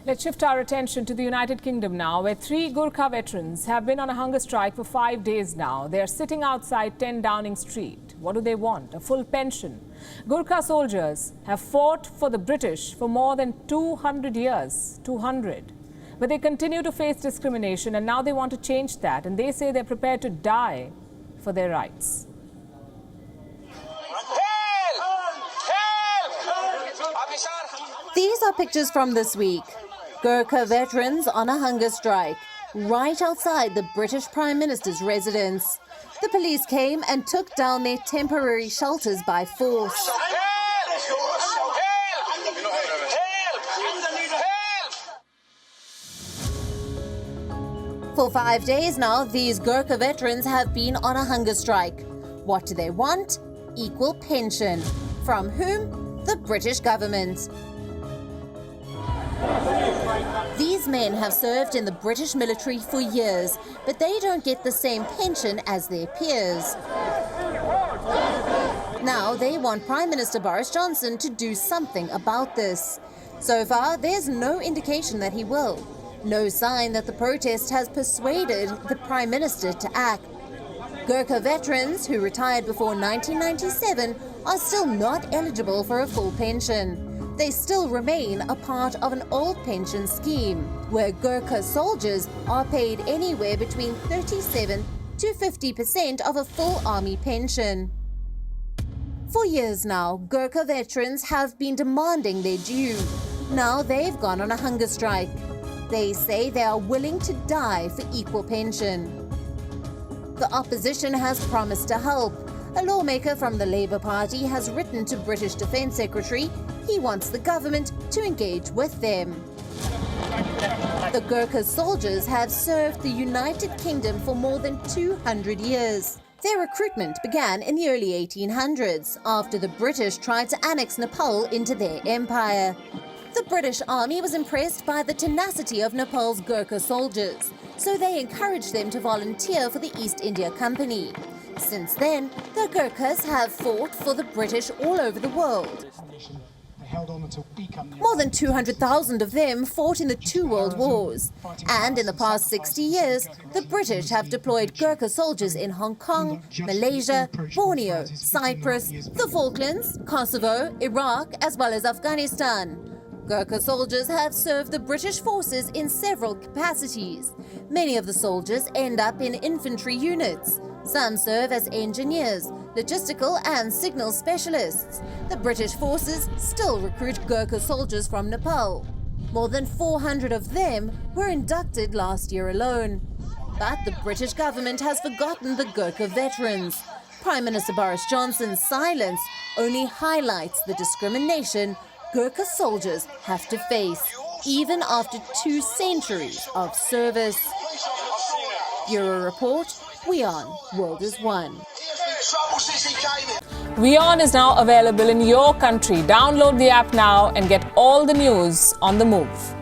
Let's shift our attention to the United Kingdom now, where 3 Gurkha veterans have been on a hunger strike for 5 days now. They are sitting outside 10 Downing Street. What do they want? A full pension. Gurkha soldiers have fought for the British for more than 200 years. 200. But they continue to face discrimination, and now they want to change that. And they say they're prepared to die for their rights. These are pictures from this week. Gurkha veterans on a hunger strike, right outside the British Prime Minister's residence. The police came and took down their temporary shelters by force. For 5 days now, these Gurkha veterans have been on a hunger strike. What do they want? Equal pension. From whom? The British government. These men have served in the British military for years, but they don't get the same pension as their peers. Now they want Prime Minister Boris Johnson to do something about this. So far, there's no indication that he will. No sign that the protest has persuaded the Prime Minister to act. Gurkha veterans who retired before 1997 are still not eligible for a full pension. They still remain a part of an old pension scheme, where Gurkha soldiers are paid anywhere between 37 to 50% of a full army pension. For years now, Gurkha veterans have been demanding their due. Now they've gone on a hunger strike. They say they are willing to die for equal pension. The opposition has promised to help. A lawmaker from the Labour Party has written to British Defence Secretary he wants the government to engage with them. The Gurkha soldiers have served the United Kingdom for more than 200 years. Their recruitment began in the early 1800s after the British tried to annex Nepal into their empire. The British Army was impressed by the tenacity of Nepal's Gurkha soldiers, so they encouraged them to volunteer for the East India Company. Since then, the Gurkhas have fought for the British all over the world. More than 200,000 of them fought in the 2 world wars. And in the past 60 years, the British have deployed Gurkha soldiers in Hong Kong, Malaysia, Borneo, Cyprus, the Falklands, Kosovo, Iraq, as well as Afghanistan. Gurkha soldiers have served the British forces in several capacities. Many of the soldiers end up in infantry units. Some serve as engineers, logistical and signal specialists. The British forces still recruit Gurkha soldiers from Nepal. More than 400 of them were inducted last year alone. But the British government has forgotten the Gurkha veterans. Prime Minister Boris Johnson's silence only highlights the discrimination Gurkha soldiers have to face, even after 2 centuries of service. Bureau Report, WION World is One. WION is now available in your country. Download the app now and get all the news on the move.